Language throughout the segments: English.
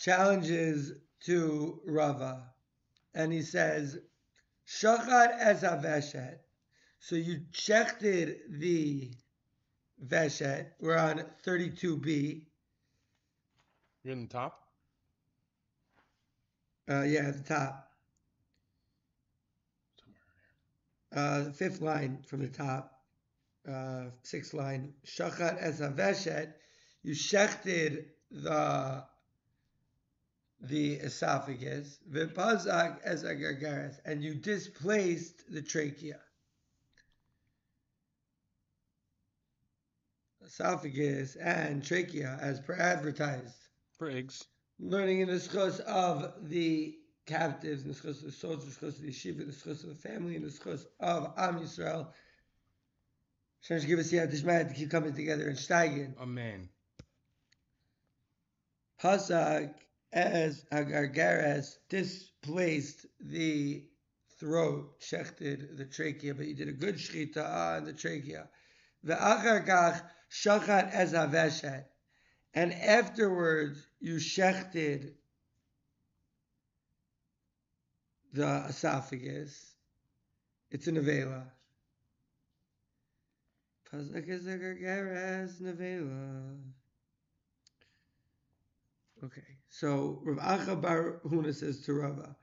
challenges to Rava, and he says, Shachat as a veshet. So you shechted the veshet. We're on 32b. You're in the top? Yeah, at the top. The fifth line from the top. Sixth line. Shachat as a veshet. You shechted the esophagus, v'pazak as a gargaris, and you displaced the trachea. Esophagus and trachea, as per advertised. For eggs. Learning in the schos of the captives, in the schos of the soldiers, the schos of the yeshiva, in the schos of the family, in the schos of Am Yisrael. Hashem should give us the Tishmaya to keep coming together in shteigin. Amen. Pasak as Agargaras displaced the throat, shechted the trachea, but you did a good shchita on the trachea. Ve'acharkach shachat as haveshet, and afterwards you shechted the esophagus. It's a nevela. Pasak as Agargaras nevela. Okay, so Rav Acha Bar Huna says to Rava,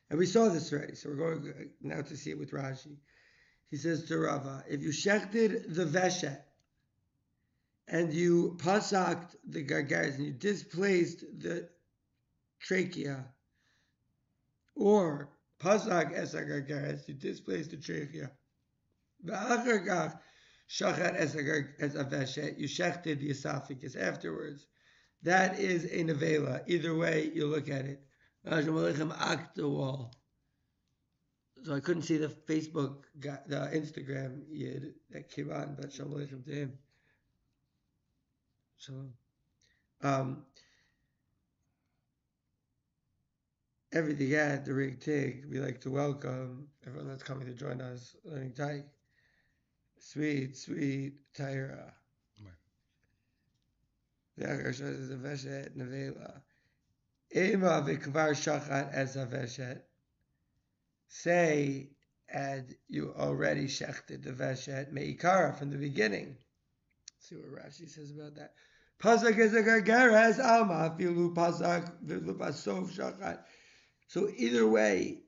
and we saw this already, so we're going now to see it with Rashi. He says to Rava, if you shechted the veshet and you pasaked the gargaris and you displaced the trachea, or pasak es gargaris, you displaced the trachea, v'acharkach shachat es veshet, you shechted the esophagus afterwards. That is a nevela. Either way you look at it. The wall. So I couldn't see the Facebook, the Instagram yid that came on, but shalom aleichem to him. Shalom. Everything at the Rig Tig, we like to welcome everyone that's coming to join us learning Taig. Sweet Tyra. The veshet nevela. Ema v'kvar shachat as a veshet. Say, and you already shechted the veshet meikara from the beginning. Let's see what Rashi says about that. Pasak is a gargaras alma filu pasak vilu pasov shachat. So either way,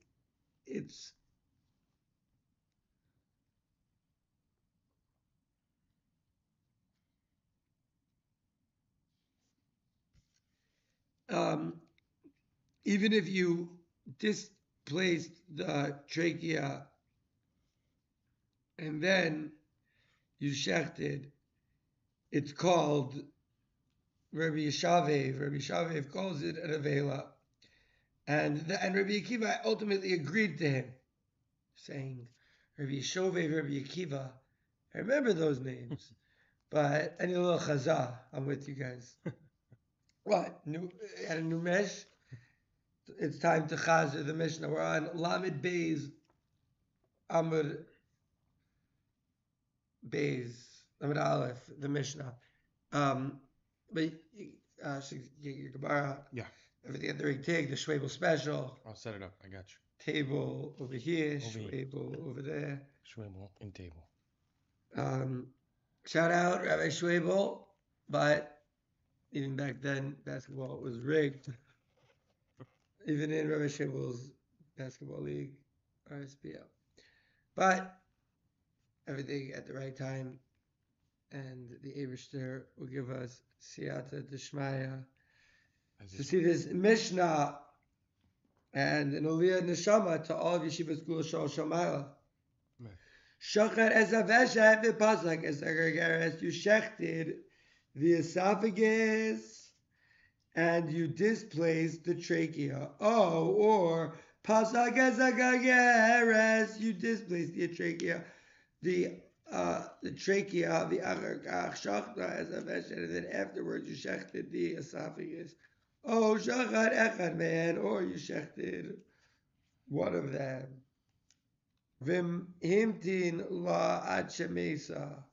it's even if you displaced the trachea and then you shechted, it's called Rabbi Yeshavev. Rabbi Yeshavev calls it an avela. And Rabbi Akiva ultimately agreed to him, saying, Rabbi Yeshavev, Rabbi Akiva, I remember those names, but I need a little chazah. I'm with you guys. What? At a new mesh? It's time to chazer the Mishnah. We're on Lamed Beis, Amud Beis, Amud Aleph, the Mishnah. But your Gemara, yeah, everything at the Rig Tig, the Shwebel special. I'll set it up. I got you. Table over here, Shwebel over there. Shwebel and table. Shout out Rabbi Shwebel, but even back then, basketball was rigged. Even in Rabbi Shwebel's basketball league, RSPL. But everything at the right time, and the Eibishter will give us siyata d'shmaya to see this Mishnah and an aliyah neshama to all of Yeshiva School Shal Shamayla. Shachat as a veshet v'pasak as a gargaris. You shechted the esophagus and you displaced the trachea. Oh, or pasak as a gargaris. You displaced the trachea. The trachea, the acharkach shachta as a veshet, and then afterwards you shechted the esophagus. Oh, shachat echad man, or you shechted one of them. Vim himtin la ad shemesa,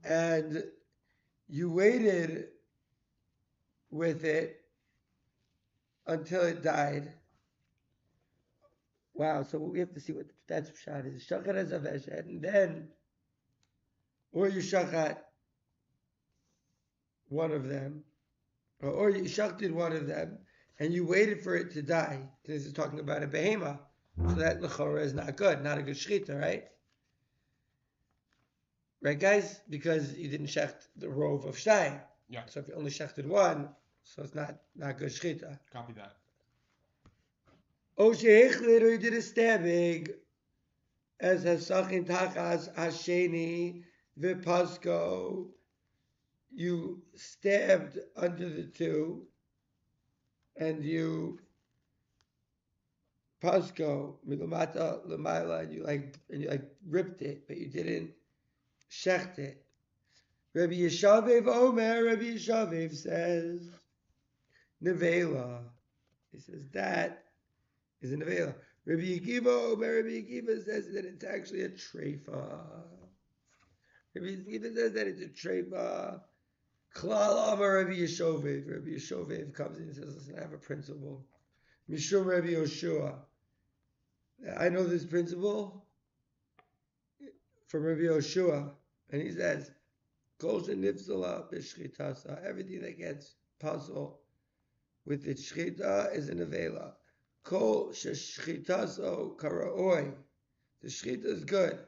and you waited until the with it until it died. Wow, so we have to see what that's shot is. Shachat as a veshet, and then, or you shachat one of them, or you shachted one of them, and you waited for it to die. This is talking about a behema, so that lechora is not good, not a good shechita, right? Right, guys? Because you didn't shecht the rove of shtay. Yeah. So if you only shechted one, so it's not good shechita. Copy that. O shehechlit, or you did a stabbing, as hasachin tachas hasheni vipasko, you stabbed under the two, and you pasco milamata lamaila, and you ripped it, but you didn't shecht it. Rabbi Yeshavev Omer, Rabbi Yeshavev says nevela. He says that is a nevela. Rabbi Akiva Omer, Rabbi Akiva says that it's actually a treifa. Rabbi Akiva says that it's a treifa. Klal Amar Rabbi Yeshovev. Rabbi Yeshovev comes in and says, listen, I have a principle. Mishum Rabbi Yoshua. I know this principle from Rabbi Yoshua. And he says, Kol shenifzala b'shchitasa. Everything that gets puzzled with its shchita is an avela. Kol sheshchitaso karaoi. The shchita is good.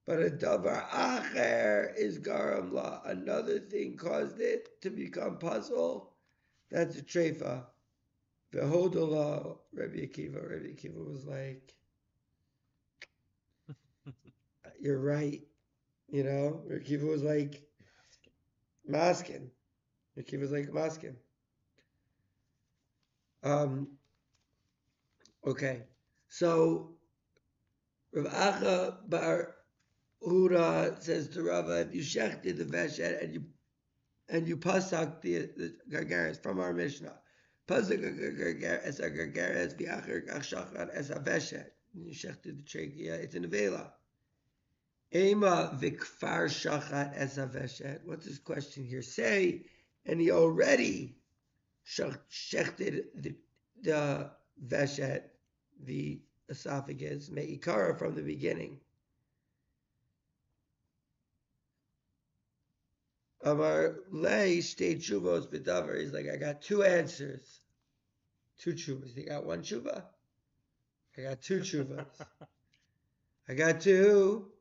But a davar acher is garam la. Another thing caused it to become puzzle. That's a treifa. V'hodala Rabbi Akiva. Rabbi Akiva was like, you're right. You know, Rabbi Akiva was like, masking. Rabbi Akiva was like, masking. Okay. So, Rav Acha bar Hura says to Rava, if you shechted the veshet and you pasak the gargaris from our Mishnah, pasak gargaris as a gargaris v'acher gachshachat as a veshet, and you shechted the tregia, it's an avela. Ema v'kfar shachat as a veshet. What's his question here? Say, and he already shechted the veshet, the esophagus, me'ikara from the beginning. Amar lei shtei tshuvos b'davar. He's like, I got two answers. Two tshuvas. You got one tshuva? I got two tshuvas. I got two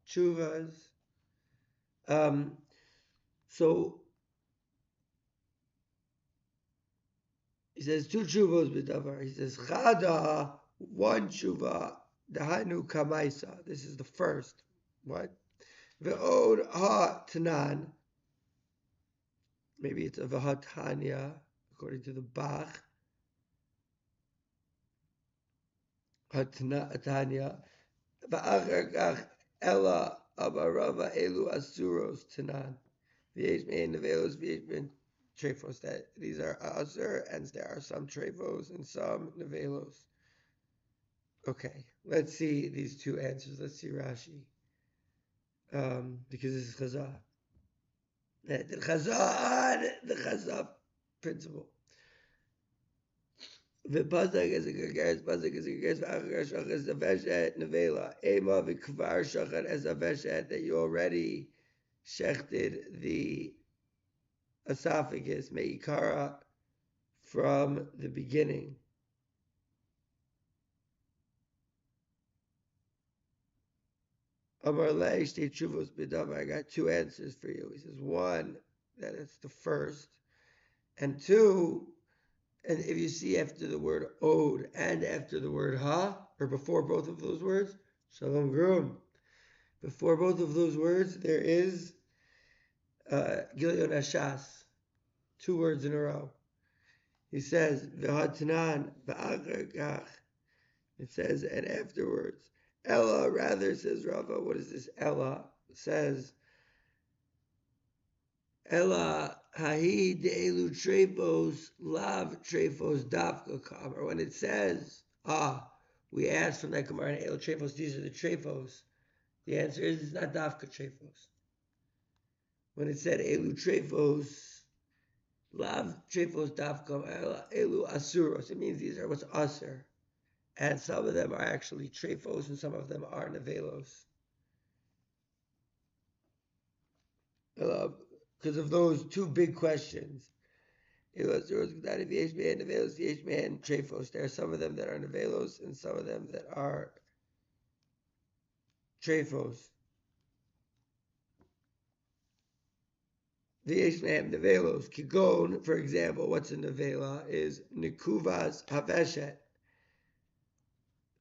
tshuvas. So he says two tshuvos b'davar. He says chada, one tshuva, dahanu kamaisa. This is the first. What? Ve'od ha tanan. Maybe it's a Vahatanya, according to the Bach. Hatanya. Va'achar kach ela abarava elu asuros tanan. V'yesh mein nevelos v'yesh mein trefos. That these are asur, and there are some trefos and some nevelos. Okay, let's see these two answers. Let's see Rashi. Because this is Chazah. The Chazah principle. V'pasach is a gargaris, pasach is a gargaris, v'achar shachat is a veshet, nevela. Ema v'kvar shachat as a veshet, that you already shechted the esophagus, me'ikara, from the beginning. Amar lei shtei tshuvos b'davar. I got two answers for you. He says, one, that it's the first, and two, and if you see after the word od and after the word ha, or before both of those words, shalom grum. Before both of those words, there is Gilyon Ashas, two words in a row. He says, V'hatanan, v'achar kach. It says, and afterwards. Ella, rather, says Rava. What is this? Ella says, Ella hahi de'elu trefos lav trefos davka kam. Or when it says, we asked from that Gemara, Elu trefos, these are the trefos. The answer is it's not davka trefos. When it said Elu trefos, Lav trefos dafkam elu asuros. It means these are what's aser. And some of them are actually trefos and some of them are nevelos. Because of those two big questions. There are some of them that are nevelos and some of them that are trefos. V'yesh mehem nevelos. Kigon, for example, what's a nevela is nikuvas haveshet,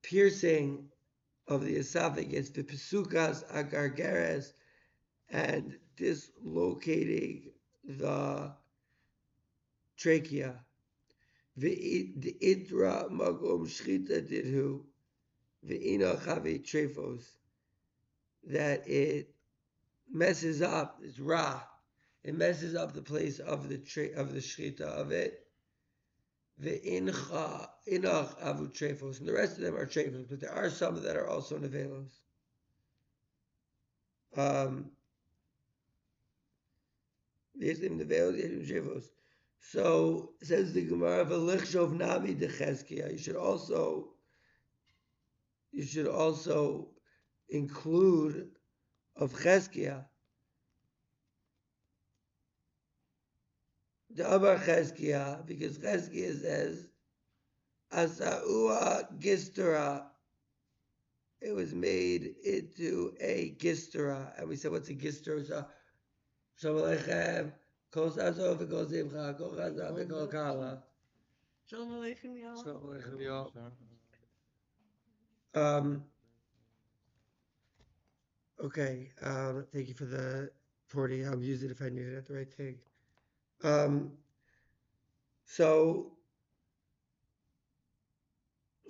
piercing of the esophagus, the pesukas agargeres, and dislocating the trachea. The idra magom shchita didhu, v'ina chavi trefos, that it messes up, it's ra, it messes up the place of the shchita of it. The inach avu trefos, and the rest of them are trefos, but there are some that are also nevelos. So says the Gemara, "V'lichshov nami decheskia." You should also include of cheskia. The Amar cheskia, because cheskia says, "Asaua gistera." It was made into a gistera, and we said, "What's a gistera?" Shalom Aleichem. Kol Sazov v'kol Zimcha, kol Chazal v'kol Kala. Shalom Aleichem, y'all. Shalom Aleichem, y'all. Okay. Thank you for the 40. I'll use it if I need it at the right thing. So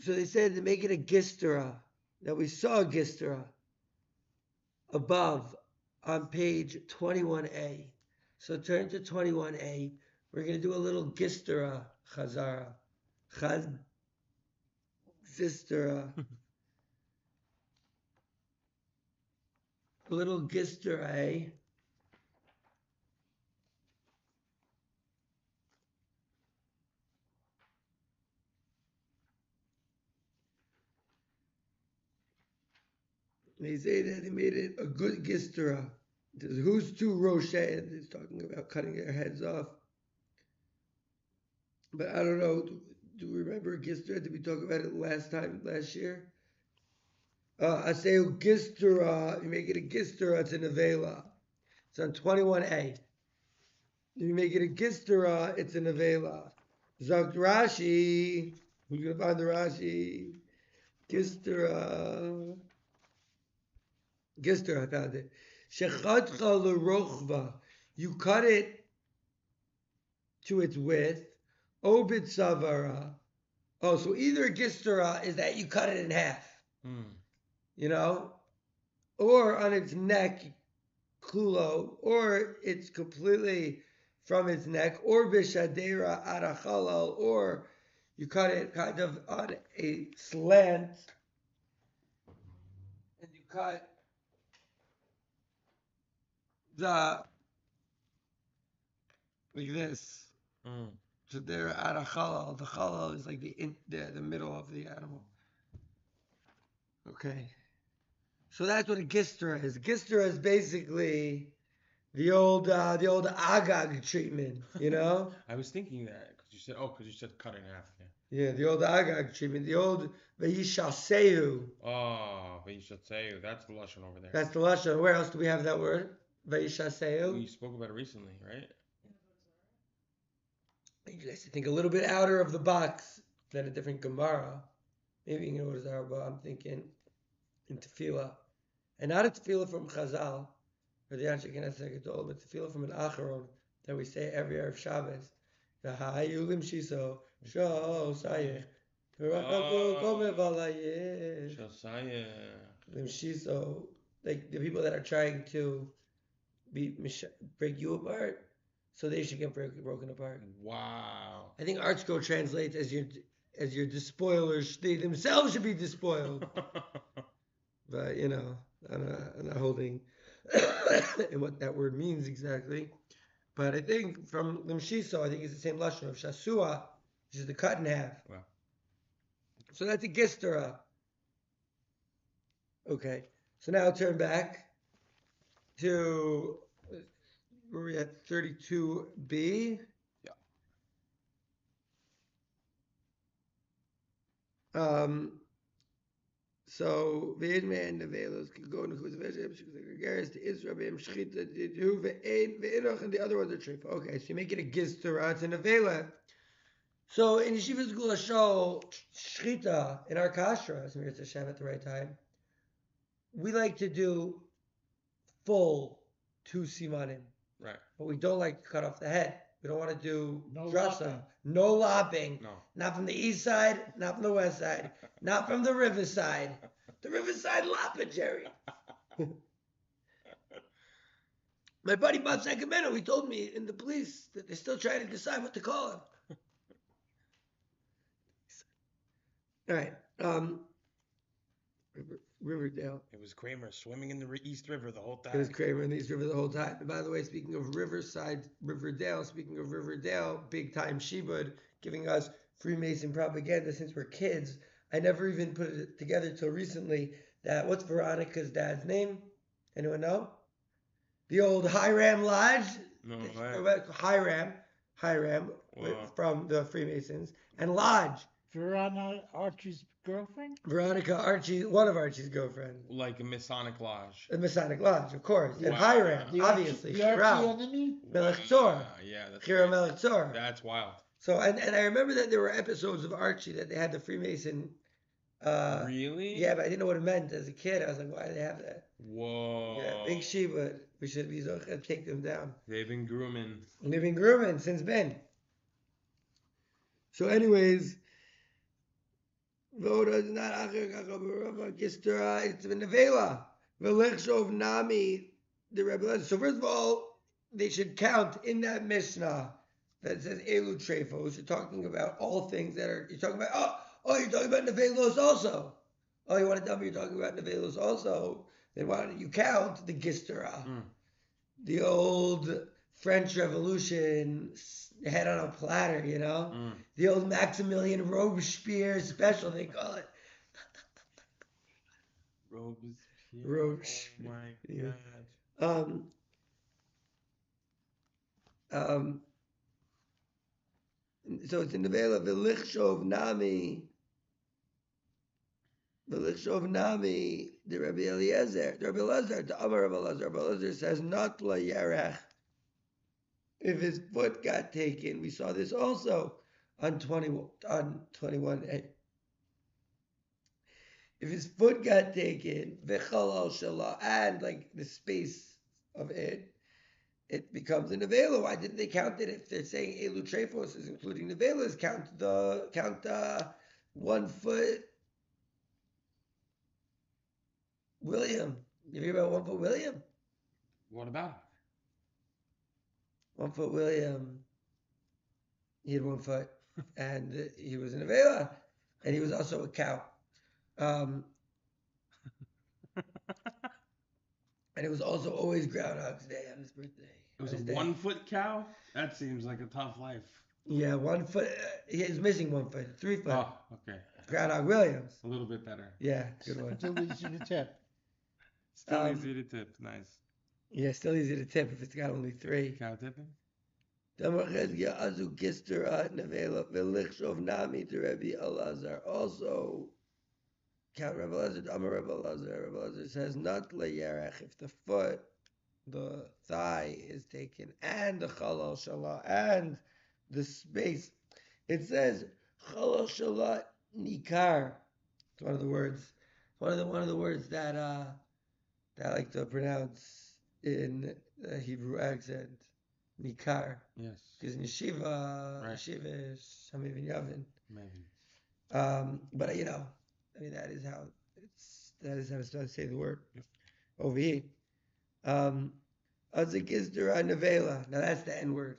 they said to make it a gistera. Now we saw a gistera above on page 21a. So turn to 21a. We're going to do a little gistera chazara. Gistera. A little gistera. They say that he made it a good gistera. Who's two roshet? He's talking about cutting their heads off. But I don't know. Do we remember gistera? Did we talk about it last year? I say gistera. You make it a gistera. It's a nevela. It's on 21a. You make it a gistera. It's a nevela. Zakt Rashi. Who's gonna find the Rashi? Gistera. Gister, I found it. Shechatcha l'rochva. You cut it to its width. Obit savara. Oh, so either a gistera is that you cut it in half. You know? Or on its neck, kulo. Or it's completely from its neck. Or bishadera arachalal. Or you cut it kind of on a slant. And you cut like this. So they're at a chalal. The chalal is like the middle of the animal. Okay. So that's what a gistera is. Gistera is basically the old agag treatment, you know? I was thinking that because you said cut in half. Yeah, the old agag treatment, the old vayishasehu. Oh, vayishasehu. That's the lashon over there. That's the lashon. Where else do we have that word? Vayishasehu. We spoke about it recently, right? I think a little bit outer of the box than a different Gemara. Maybe you know what is Arba. I'm thinking in tefillah, and not a tefillah from Chazal or the Anshe Knesset Gadol, but tefillah from an Acharon that we say every Erev Shabbos. The Hayulim Shiso Sho Sayich Shiso, like the people that are trying to break you apart, so they should get broken apart. Wow. I think ArtScroll translates as your despoilers. They themselves should be despoiled. But I'm not holding in what that word means exactly. But I think from Limshiso, I think it's the same lashon of Shasua, which is the cut in half. Wow. So that's a gistera. Okay. So now I'll turn back to where we at 32b. Yeah. So ve'in nevelos could go into Kuzveshem, Shikuzagaris, to Israel, Be'im Shchita, Didu, ve'in, ve'inoch, and the other ones are treif. Okay, so you make it a gistera, it's a nevela. So in Yeshiva's Gula Show, Shchita, in our Kashra, so it's Hashem at the right time, we like to do full 2 simanim. Right. But we don't like to cut off the head. We don't want to do No drasa. lopping. No lopping. No. Not from the east side, not from the west side, not from the riverside. The riverside lopping, Jerry. My buddy Bob Sacramento, he told me in the police that they're still trying to decide what to call him. All right. Riverdale. It was Kramer swimming in the East River the whole time. It was Kramer in the East River the whole time. And by the way, speaking of Riverdale, big time Shebud, giving us Freemason propaganda since we're kids. I never even put it together till recently that what's Veronica's dad's name? Anyone know? The old Hiram Lodge? No way. Hiram Wow. from the Freemasons. And Lodge. Verona Archie's girlfriend? Veronica Archie, one of Archie's girlfriends. Like a Masonic lodge. The Masonic Lodge, of course. And Wow. Hiram, The obviously. Archie, the Archie Shroud. enemy? Melech Tzor. Yeah, that's Hiram Melech Tzor. That's wild. So, and I remember that there were episodes of Archie that they had the Freemason. Really? Yeah, but I didn't know what it meant as a kid. I was like, why do they have that? Whoa. Yeah, big Shiva. We should be so take them down. They've been grooming. And they've been grooming since Ben. So, anyways, Voda is not Gistra, it's been Nevela. Velechshov Nami, the Rebbe. So, first of all, they should count in that Mishnah that says Elu Trefos. You're talking about all things that are, you're talking about, you're talking about Nevelos also. Oh, you want to tell me you're talking about Nevelos also? Then why don't you count the Gistra? The old French Revolution head on a platter, you know? The old Maximilian Robespierre special, they call it. Robespierre. Oh my Yeah. God. So it's in the veil of Velichshov Nami, the Rabbi Eliezer, the Amar Rabbi Eliezer says, not la yarech. If his foot got taken, we saw this also on 21a. If his foot got taken, v'chalal shalah, and like the space of it, it becomes a nevela. Why didn't they count it? If they're saying elu trefos is including nevelas, count 1 foot. William, you hear about 1 foot William? What about? 1 foot William. He had 1 foot, and he was an nevela, and he was also a cow. And it was also always Groundhog's Day on his birthday. It was a on his day. 1 foot cow? That seems like a tough life. Yeah, 1 foot. He is missing 1 foot. 3 foot. Oh, okay. Groundhog Williams. A little bit better. Yeah, good one. Still easy to tip. Still easy to tip. Nice. Yeah, still easy to tip if it's got only 3. Cow tipping? Also, count Rebbe Elazar. Amar Rebbe Elazar. Rebbe Elazar says not layerech if the foot, the thigh is taken, and the chalal shalah, and the space. It says chalal shalah nikar. It's one of the words. One of the words that I like to pronounce in the Hebrew accent. Nikar. Yes. Because in yeshiva, Right. yeshiva is Shami Yavin. Maybe. But that is how it's supposed to say the word over here. Azikisdura nevela. Now that's the N word.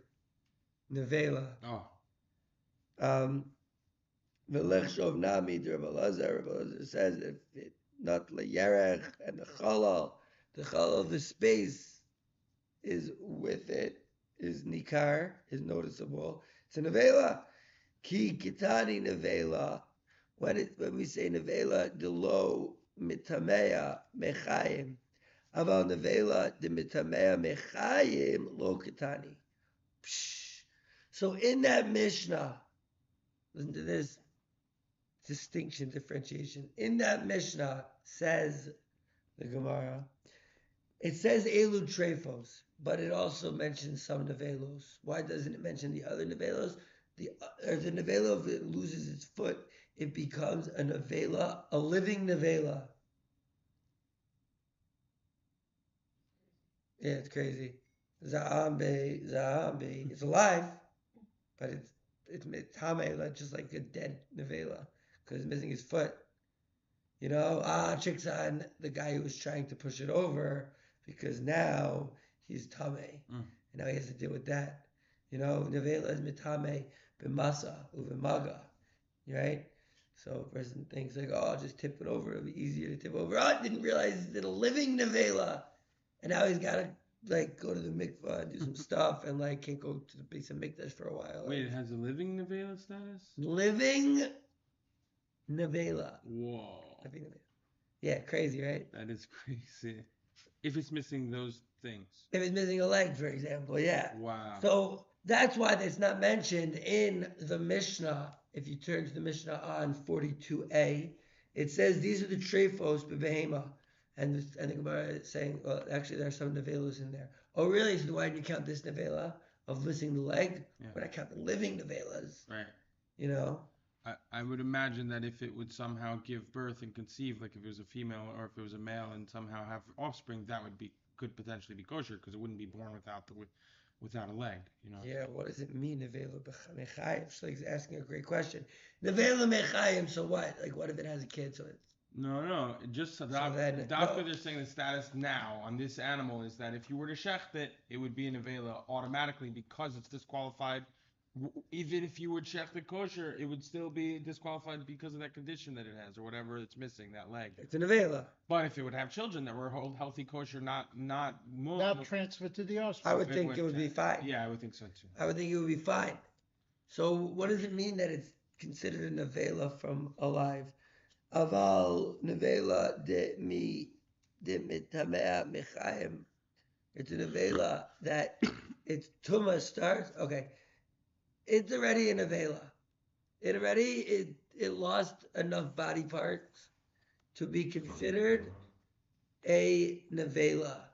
Nevela. Oh. Velechshov nami Rebbe Elazar says if it not layerech and the chalal, the space is with it. is nikar, is noticeable. It's a nevela. Ki kitani nevela. When we say nevela, delo mitamea mechayim. Aval nevela de mitamea mechayim lo kitani. So in that Mishnah, listen to this distinction, differentiation. In that Mishnah, says the Gemara, it says Elu Trefos, but it also mentions some Nevelos. Why doesn't it mention the other Nevelos? The Nevela, if it loses its foot, it becomes a Nevela, a living Nevela. Yeah, it's crazy. Zahambe, it's alive, but it's Tame, just like a dead Nevela, because it's missing his foot. You know, chicks on the guy who was trying to push it over, because now he's Tame, and now he has to deal with that. You know, Nevela is mitame b'masa u'v'maga, right? So a person thinks like, oh, I'll just tip it over, it'll be easier to tip over. Oh, I didn't realize it's a living Nevela, and now he's got to like go to the mikvah and do some stuff, and like can't go to the base of mikdash for a while. Wait, it has a living Nevela status? Living Nevela. Whoa. Living Nevela. Yeah, crazy, right? That is crazy. If it's missing those things. If it's missing a leg, for example, yeah. Wow. So that's why it's not mentioned in the Mishnah. If you turn to the Mishnah on 42a, it says these are the trefos b'behema. And the Gemara is saying, well, actually, there are some nevelas in there. Oh, really? So why didn't you count this nevela of missing the leg? Yeah. When I count the living nevelas. Right. You know? I would imagine that if it would somehow give birth and conceive, like if it was a female or if it was a male and somehow have offspring, that could potentially be kosher because it wouldn't be born without a leg, you know. Yeah, what does it mean, nevela mechayim? Shleig's asking a great question. Nevela mechayim, so what? Like, what if it has a kid? So it's No, just doctor, they're saying the status now on this animal is that if you were to shecht it, it would be a nevela automatically because it's disqualified. Even if you would shecht the kosher, it would still be disqualified because of that condition that it has or whatever it's missing, that leg. It's a nevela. But if it would have children that were healthy kosher, not transferred to the offspring. I would think it would be fine. Yeah, I would think so too. I would think it would be fine. So what does it mean that it's considered a nevela from alive? Aval nevela de mitamea mechayim. It's a nevela that its tuma starts. Okay, it's already a nevela. It lost enough body parts to be considered a nevela.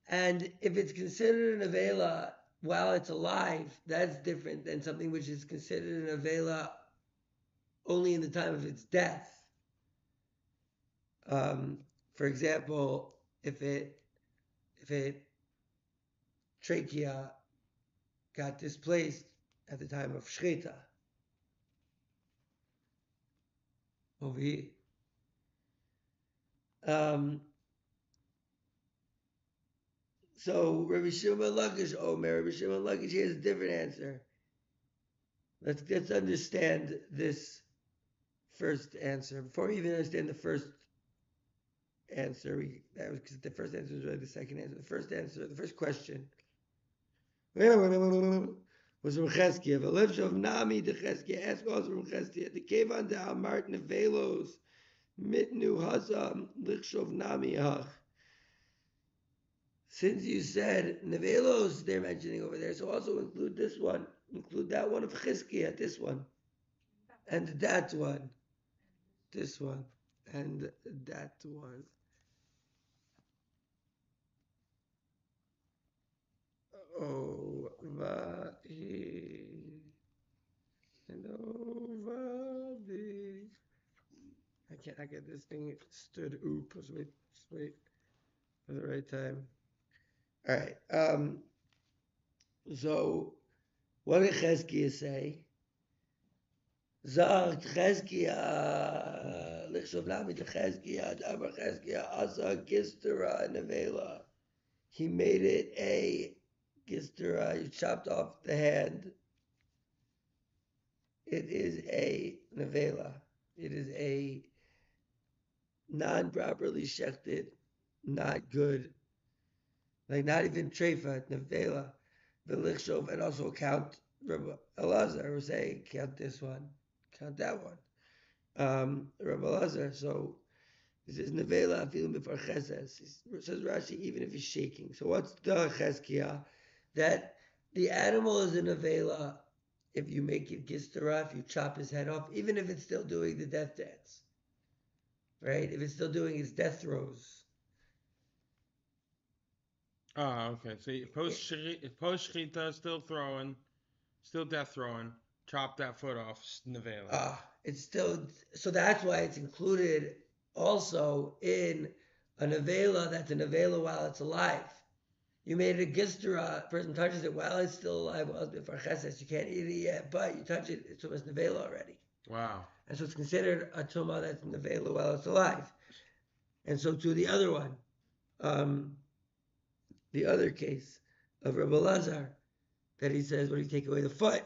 And if it's considered a nevela while it's alive, that's different than something which is considered a nevela only in the time of its death. For example, if trachea got displaced at the time of shchita, over here. So Rabbi Shimon Lakish, Rabbi Shimon Lakish, he has a different answer. Let's understand this first answer before we even understand the first answer. Because the first answer is really the second answer. The first question was from Cheskia. V'levshov nami de Cheskia. Ask also from Cheskia. The kevan de amart nevelos mitnu hazam lichshov nami hach. Since you said nevelos, they're mentioning over there, so also include this one. Include that one of Cheskia, this one. And that one. This one. And that one. Oh, vahi. And over the. I get this thing stood oop. Let's wait for the right time. All right. So, what did Cheskia say? Zach Cheskia, Lichshov Nami to Cheskia, Dabar Cheskia, Asa Gistera Nevela. He made it a Gistera. He chopped off the hand. It is a Nevela. It is a non-properly shechted, not good like not even treifa, nevela, v'lichshov, and also count Rabbi Elazar. We're saying count this one, count that one. Rabbi Elazar. So he says nevela afilim b'far chesed. Says Rashi, even if he's shaking. So what's the cheskia? That the animal is a nevela if you make it gistera, if you chop his head off, even if it's still doing the death dance, right? If it's still doing its death throes. Okay. So post shechita, still throwing, still death throwing. Chop that foot off, nevela. It's still, so that's why it's included also in a nevela that's a nevela while it's alive. You made it a gistera, person touches it while it's still alive, while it's before chesed, you can't eat it yet, but you touch it, it's almost nevela already. Wow. And so it's considered a tumah that's nevela while it's alive. And so to the other one, the other case of Rabbi Lazar, that he says, when you take away the foot,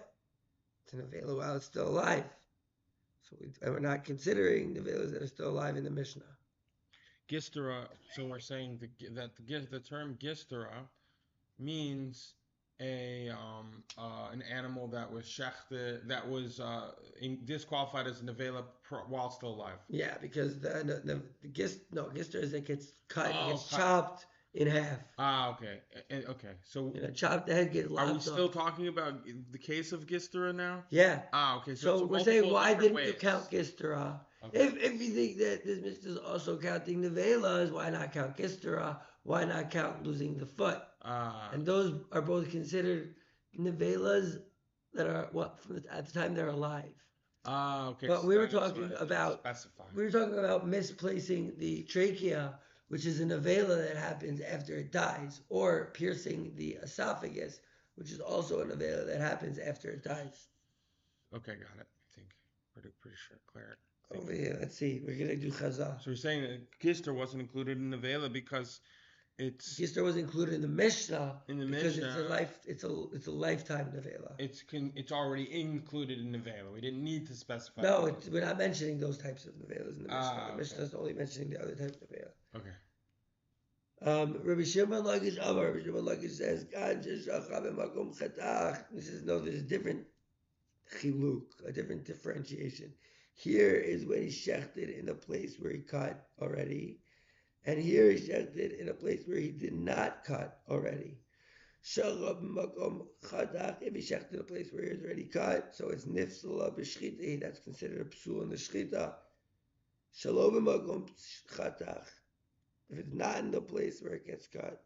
it's an nevela while it's still alive. So we're not considering nevelas that are still alive in the Mishnah. Gistera. So we're saying that the term gistera means an animal that was shechted, that was disqualified as a nevela while still alive. Yeah, because the gistera is it gets cut, it gets chopped in half. Okay. Okay. So chopped the head gets lopped off. Are we still talking about the case of gistera now? Yeah. Okay. So we're saying, why didn't you count gistera? Okay. If you think that this Mishnah is also counting nevelas, why not count gistera? Why not count losing the foot? And those are both considered nevelas that are at the time they're alive. Okay. But we were talking about misplacing the trachea, which is a nevela that happens after it dies, or piercing the esophagus, which is also a nevela that happens after it dies. Okay, got it. I think pretty sure, clear. Over here, let's see. We're gonna do chazal. So we're saying that Gister wasn't included in nevela because Gister was included in the Mishnah because it's a lifetime nevela. It's already included in nevela. We didn't need to specify. No, we're not mentioning those types of nevelas in the Mishnah. The Mishnah is only mentioning the other type of nevela. Okay. Rabbi Shimon Lakish Amar. Rabbi Shimon Lakish says, This is there's a different chiluk, a different differentiation. Here is when he shechted in a place where he cut already, and here he shechted in a place where he did not cut already. If he shechted in a place where he has already cut, so it's nifsala b'shchita, that's considered a psul in the shchita. Shalom b'makom chatach. If it's not in the place where it gets cut,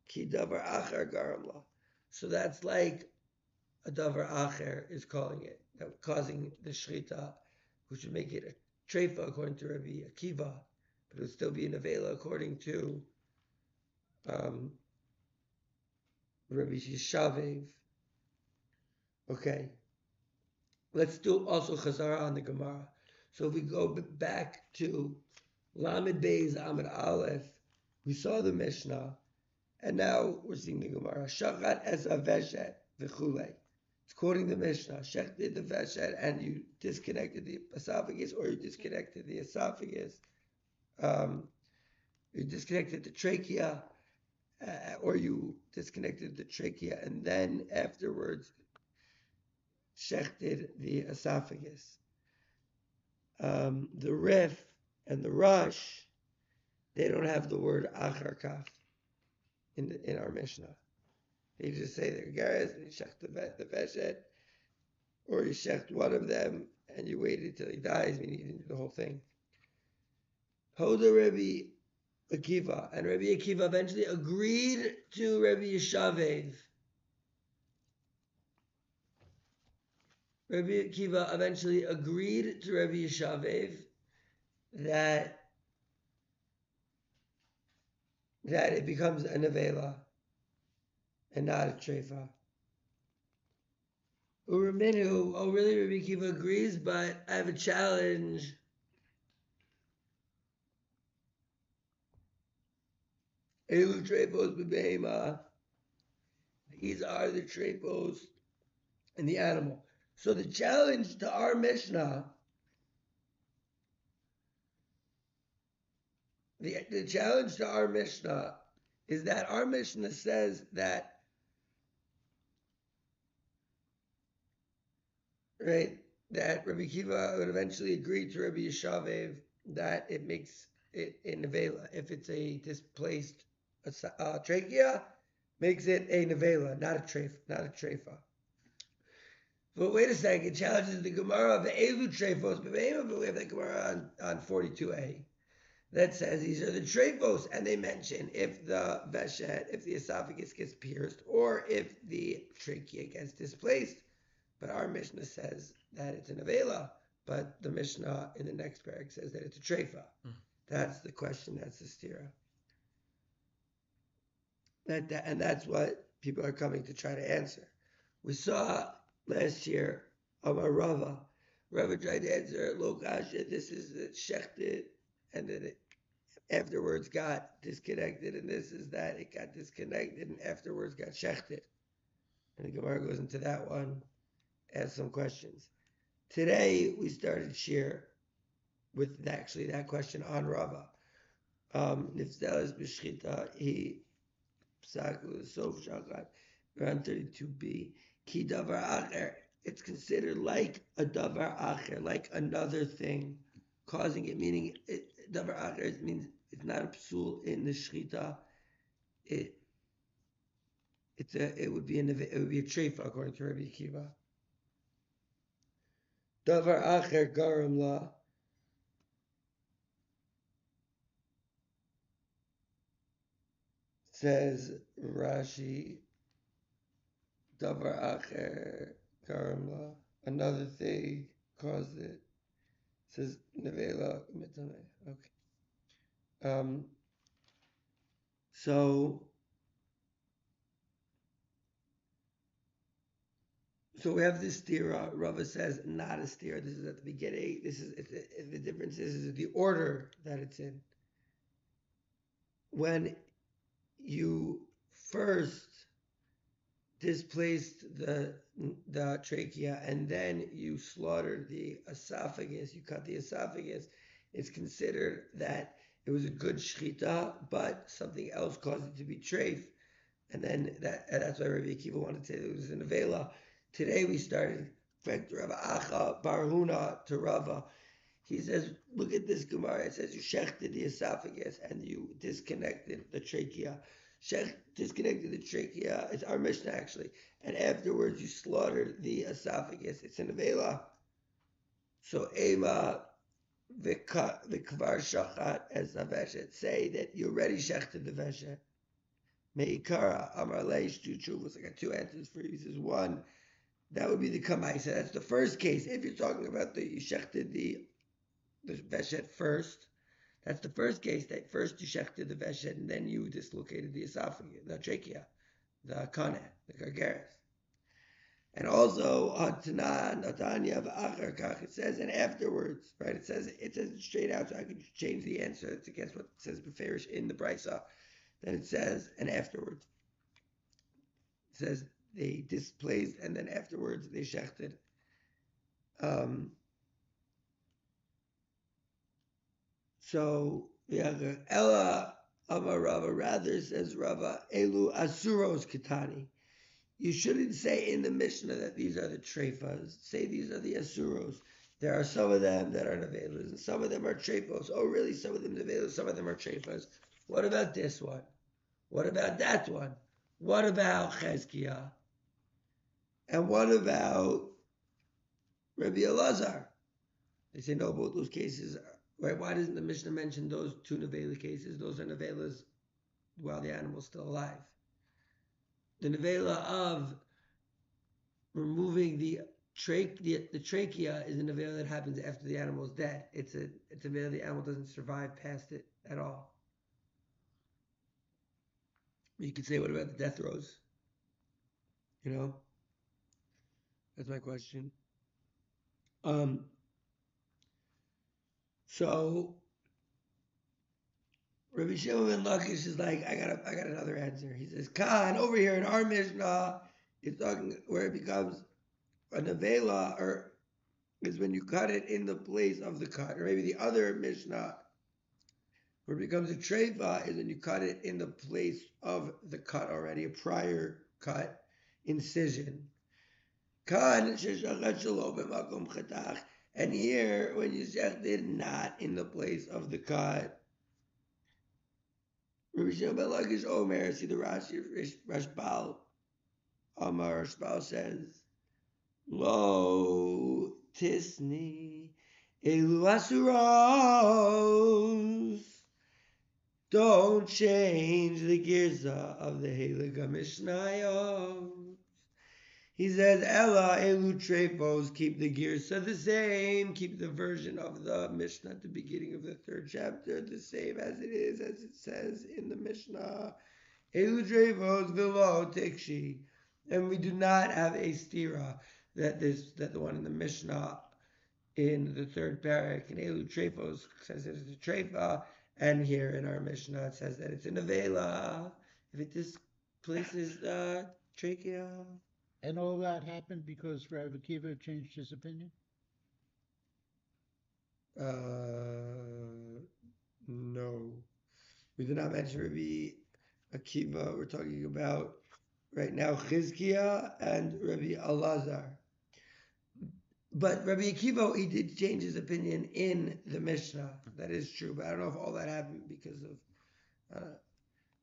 ki davar acher garamla. So that's like a davar acher is calling it, that causing the shchita, which would make it a treifa according to Rabbi Akiva, but it would still be an avela according to Rabbi Yishavev. Okay, let's do also chazara on the Gemara. So if we go back to Lamed Beis Amud Aleph, we saw the Mishnah, and now we're seeing the Gemara. Shachat es aveshet v'chulei. It's quoting the Mishnah. Shechted the veshet, and you disconnected the esophagus, or you disconnected the esophagus. You disconnected the trachea, or you disconnected the trachea, and then afterwards shechted the esophagus. The Rif and the Rush, they don't have the word achar kaf in our Mishnah. They just say they're garas and you shecht the veshet, or you shecht one of them and you waited till he dies, meaning you didn't do the whole thing. Hoda Rabbi Akiva, and Rabbi Akiva eventually agreed to Rabbi Yishavev. Rabbi Akiva eventually agreed to Rabbi Yishavev that it becomes a nevela and not a treifa. Uraminu, oh really, Rabbi Akiva agrees, but I have a challenge. Elu treifos b'beima. These are the treifos in the animal. So the challenge to our Mishnah, the challenge to our Mishnah is that our Mishnah says that, right, that Rabbi Kiva would eventually agree to Rabbi Yeshavev that it makes it a nevela. If it's a displaced trachea, makes it a nevela, not a treifa. But wait a second, it challenges the Gemara of the Elu treifos, but we have the Gemara on 42a that says these are the treifos, and they mention if the veshet, if the esophagus gets pierced, or if the trachea gets displaced. But our Mishnah says that it's an avela, but the Mishnah in the next parak says that it's a treifa. That's the question, that's the stira. And that's what people are coming to try to answer. We saw last year Amar Rava. Rava tried to answer Lo Kasha, this is the shechted, and then it afterwards got disconnected, and this is that it got disconnected and afterwards got shechted. And the Gemara goes into that one, asks some questions. Today we started shir with actually that question on Rava. Nifzelas b'shchita he psaku sof shachat around 32b ki davar acher. It's considered like a davar acher, like another thing, causing it. Meaning davar acher means it's not a psul in the shchita. It would be a treifa according to Rabbi Akiva. Davar acher garam la. Says Rashi, davar acher garam la. Another thing caused it. Says nevela mitame. Okay. So we have this stira. Rava says not a stira. This is at the beginning. The difference is the order that it's in. When you first displaced the trachea and then you slaughtered the esophagus, you cut the esophagus, it's considered that it was a good shchita, but something else caused it to be treif. And then that's why Rabbi Akiva wanted to say it was an avela. Today we started Rav Acha Barhuna to Rava. He says, look at this Gemara. It says you shechted the esophagus and you disconnected the trachea. Disconnected the trachea. It's our Mishnah actually. And afterwards you slaughtered the esophagus. It's an avela. So Ema v'kvar shachat as the veshet. Say that you already shechted the veshet. Meikara Amar Leish two chuvas. I got two answers for you. He says one, that would be the kamaisa. That's the first case. If you're talking about you shechted the veshet first, that's the first case. That first you shechted the veshet and then you dislocated the esophagus, the trachea, the kaneh, the gargaris. And also on Natanya v'achar kach, it says and afterwards, right? It says it straight out, so I could change the answer. It's against what it says beferish in the brisa. Then it says and afterwards. It says they displaced and then afterwards they shechted. So Ella Amar Rava, rather says Rava Elu Asuros Kitani. You shouldn't say in the Mishnah that these are the treifas. Say these are the Asuros. There are some of them that are nevelas, and some of them are treifos. Oh, really? Some of them nevelas, some of them are treifas. What about this one? What about that one? What about Chezkiah? And what about Rabbi Elazar? They say no, both those cases are. Right? Why doesn't the Mishnah mention those two nevela cases? Those are nevelas while the animal's still alive. The nevela of removing the trachea is a nevela that happens after the animal is dead. It's a nevela the animal doesn't survive past it at all. You could say, what about the death throes? You know? That's my question. So Rabbi Shimon ben Lakish is like, I got another answer. He says, Khan, over here in our Mishnah, it's talking where it becomes a nevela, or is when you cut it in the place of the cut. Or maybe the other Mishnah, Where it becomes a treifa is when you cut it in the place of the cut already, a prior cut, incision. And here, when you shechted not in the place of the cut, Rabbi Shimon ben Lakish Omer, see the Rashi, Rashbal, Amar Rashbal says, Lo tisni elu asuros. Don't change the girza of the Heliga Mishnayos. He says, Ella elu trefos, keep the girza the same, keep the version of the Mishnah at the beginning of the third chapter the same as it says in the Mishnah. Elu trefos velo tikshi. And we do not have a stira that the one in the Mishnah in the third parak in Elu trefos says that it's a trefa. And here in our Mishnah, it says that it's an avela. If it displaces trachea. And all that happened because Rav Akiva changed his opinion? No. We did not mention Rabbi Akiva. We're talking about right now Chizkiah and Rabbi Elazar. But Rabbi Akiva, he did change his opinion in the Mishnah. That is true, but I don't know if all that happened because of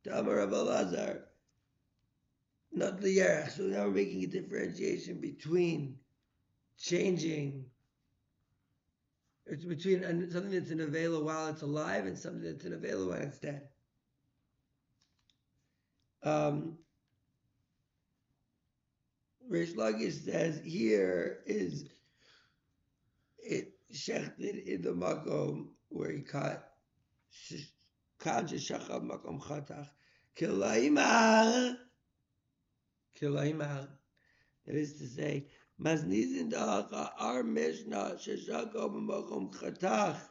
Damar Rabbi Elazar, not the Yerach. So now we're making a differentiation between changing. It's between something that's an avela while it's alive and something that's an avela when it's dead. Reish Lakish says here is it shechted in the makom where he cut kan shechab makom chatach kilaimar. That is to say, maznizin da'acha our Mishnah sheshakab makom chatach.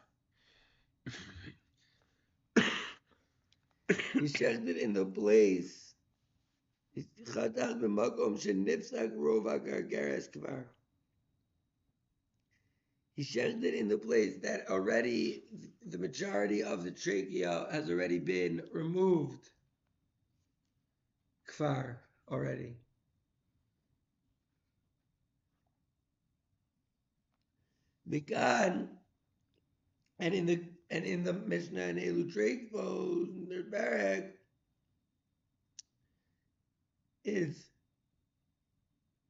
He shechted in the place chatach b'makom shenifsak rova gargeres kvar. He shechted in the place that already the majority of the trachea has already been removed. Kfar already. Mikan and in the Mishnah and Elu Treifos in the Barak it's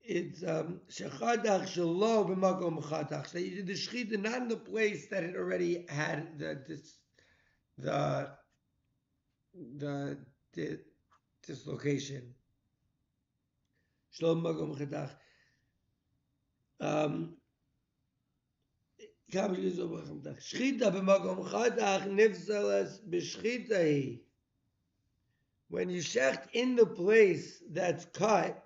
shechadach shelo b'makom chadach. So you did the shechita not in the place that it already had the dislocation. Shelo b'makom chadach. Shechita b'makom chadach nifzeles b'shechita. When you shecht in the place that's cut,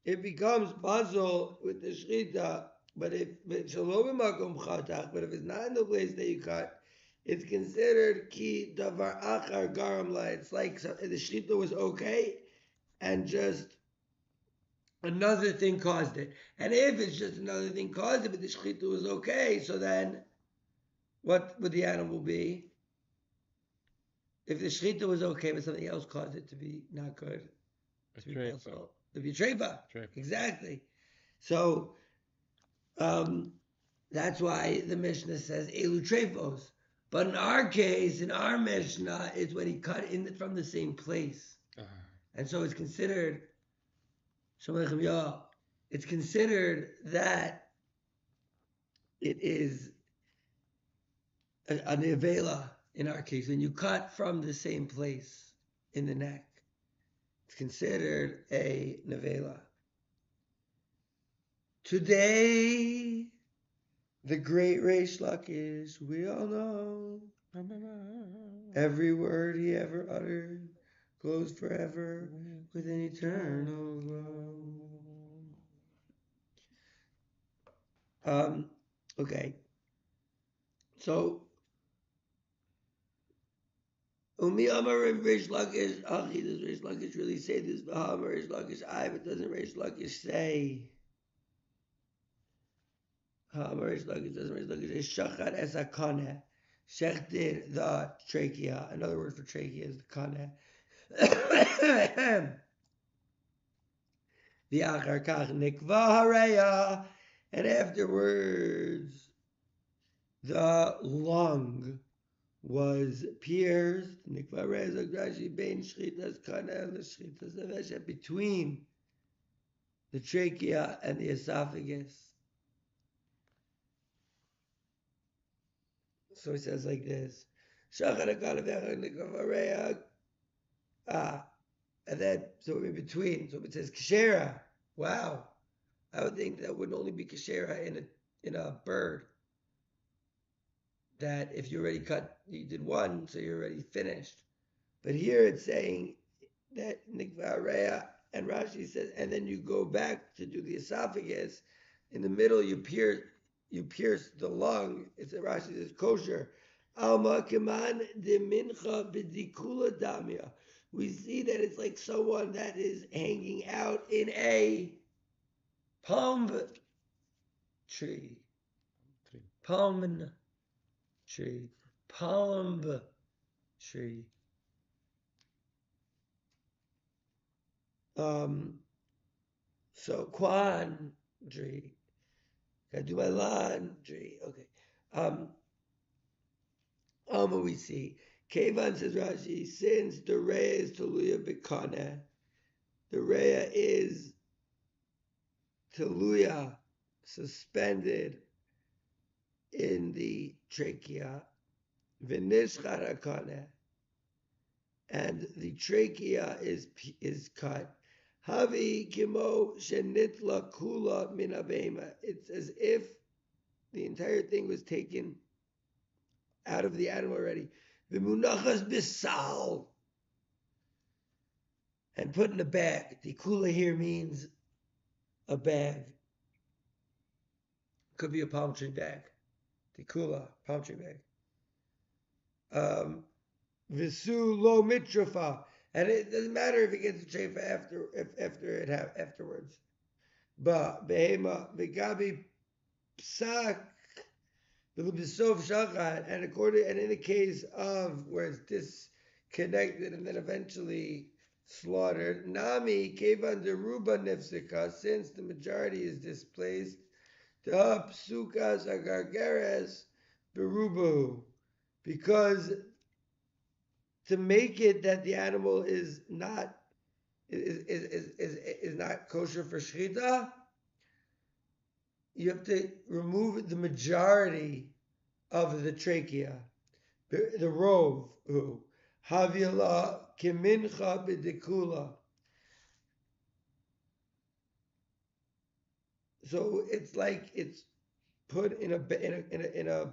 it becomes puzzle with the shechita. But if it's not in the place that you cut, it's considered ki davar achar garam la. It's like the shechita was okay, and just another thing caused it. And if it's just another thing caused it, but the shechita was okay, so then what would the animal be? If the shechita was okay, but something else caused it to be not good, to be puzzle. To be treifa. Exactly. So that's why the Mishnah says elu treifos. But in our case, in our Mishnah, it's when he cut in from the same place. And so it's considered it's considered that it is an avela in our case. When you cut from the same place in the neck, it's considered a nevela. Today, the great Reish Lakish, we all know, every word he ever uttered goes forever with an eternal glow. Okay. So, Umi Amar Reish Lakish, Achi, does Reish Lakish really say this? Amar Reish Lakish, but doesn't Reish Lakish say? Reish Lakish doesn't Reish Lakish say Shachat es hakoneh. Shechted the trachea. Another word for trachea is the kana. The achar kach nikva hareya, and afterwards the lung was pierced. Nikva hareya zagrashi bein shchitas kana l'shchitas avesha, between the trachea and the esophagus. So he says like this. And then, so in between, so it says kashera. Wow. I would think that would only be kashera in a bird. That if you already cut, you did one, so you're already finished. But here it's saying that nikvareya, and Rashi says, and then you go back to do the esophagus. In the middle, you pierce the lung. It's a Rashi says kosher. Alma keman de mincha b'dikula damia. We see that it's like someone that is hanging out in a palm tree. Palm tree. Palm tree. So quandary. Gotta do my laundry. Okay. We see. Kevan says Rashi, since the Reya is Taluya Bikana, the Reya is Taluya, suspended in the trachea, Vinishchar Hakana, and the trachea is cut. Havi kimo shenitla kula min abema. It's as if the entire thing was taken out of the animal already. V'munachas bisal, and put in a bag. The kula here means a bag. Could be a palm tree bag. The kula, palm tree bag. Visu lo mitrafa, and it doesn't matter if it gets a trefa afterwards. Ba behema begabi psak b'lubisov shachat, and in the case of where it's disconnected and then eventually slaughtered, nami kevan deruba nefsika, since the majority is displaced, da psukas agargeres berubahu, because to make it that the animal is not kosher for shchita, you have to remove the majority of the trachea, the rove, havila kimincha b'dekula. So it's like it's put in a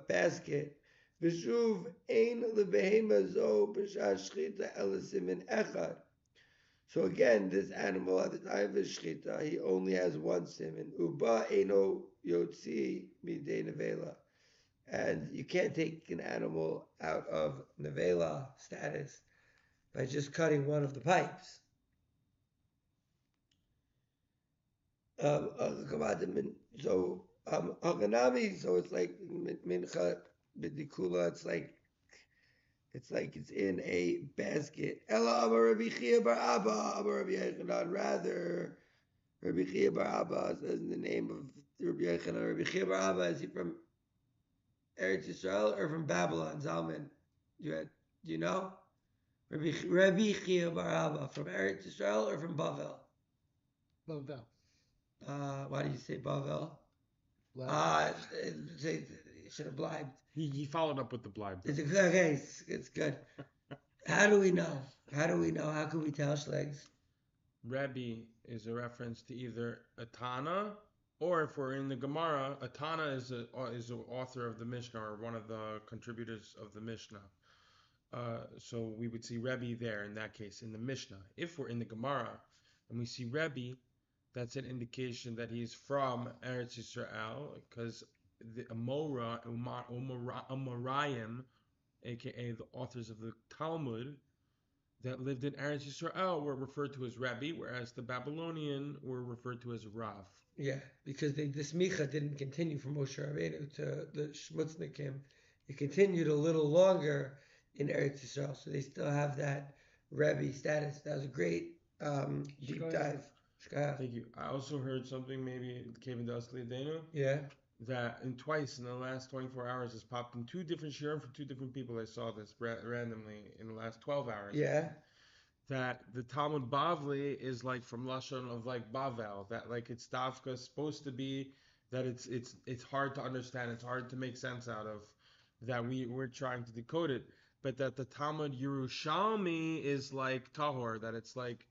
basket. V'shuv ein lebehema zo b'shah shchita ela simin echad. So again, this animal at the time of his shchita, he only has one simin. Uba eino yotzi midei nevela, and you can't take an animal out of nevela status by just cutting one of the pipes. So haganami, so it's like mincha b'dikula. It's like it's in a basket. Ella Amar Rabbi Chia bar Abba, Amar Rabbi Yechanan. Rather, Rabbi Chia bar Abba says in the name of Rabbi Yechanan. Rabbi Chia bar Abba, is he from Eretz Yisrael or from Babylon? Zalman, do you know? Rabbi Chia bar Abba, from Eretz Yisrael or from Bavel? Bavel. Why do you say Bavel? Should have blibed. He followed up with the blibe. Okay, it's good. How do we know? How can we tell, Schlegs? Rebbe is a reference to either a Tana, or if we're in the Gemara, a Tana is an author of the Mishnah or one of the contributors of the Mishnah. So we would see Rebbe there in that case in the Mishnah. If we're in the Gemara and we see Rebbe, that's an indication that he's from Eretz Yisrael, because the Amoraim, aka the authors of the Talmud, that lived in Eretz Yisrael were referred to as Rebbe, whereas the Babylonian were referred to as Rav. Yeah, because the smicha didn't continue from Moshe Rabbeinu to the Shmutznikim it continued a little longer in Eretz Yisrael, so they still have that Rebbe status. That was a great deep dive. Thank you. I also heard something, maybe Kevin Dustley Dano. Yeah. That twice in the last 24 hours has popped in 2 different shiurim for 2 different people. I saw this randomly in the last 12 hours. Yeah. That the Talmud Bavli is like from Lashon of like Bavel. That like it's Dafka supposed to be that it's hard to understand. It's hard to make sense out of. That we're trying to decode it, but that the Talmud Yerushalmi is like Tahor. That it's like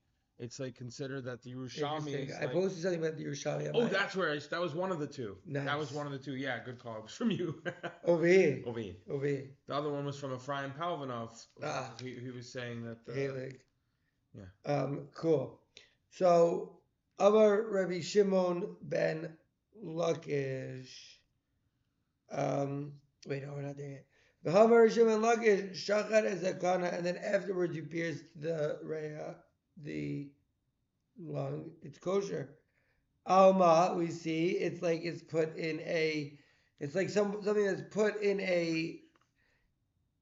considered that the Yerushalmi is I posted something about the Yerushalmi. Oh, that's where that was one of the 2. Nice. That was one of the 2. Yeah, good call. It was from you. Over here. The other one was from Ephraim Palvanov. He was saying that. Yeah. Cool. So, Amar Rabbi Shimon ben Lakish. Wait, no, we're not there yet. The Hamar Shimon Lakish Shachar Ezakana, and then afterwards you pierce the Reya, the lung. It's kosher. Alma, we see it's like it's put in a. It's like something that's put in a.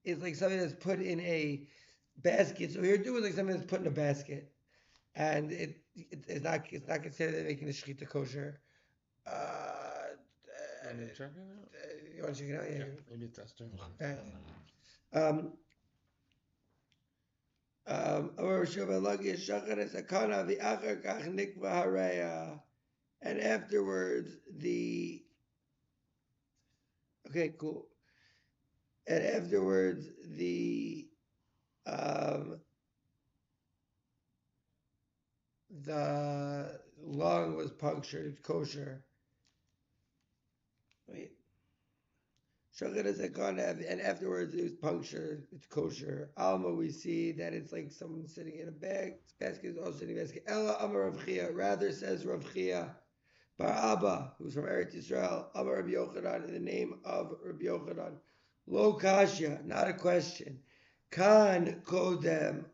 It's like something that's put in a basket. So here too is like something that's put in a basket, and it's not considered that making the shechita kosher. You want to check it out? Yeah. Maybe it's Esther. And afterwards okay, cool. And afterwards the lung was punctured. It's kosher. Wait. And afterwards it was punctured. It's kosher. Alma, we see that it's like someone sitting in a bag. This basket is also sitting in a basket. Ella Amar Rav Chia. Rather says Rav Chia Bar Abba, who's from Eretz Yisrael. Amar Rabbi Yochanan, in the name of Rabbi Yochanan. Lo kashya, not a question. Kan kodem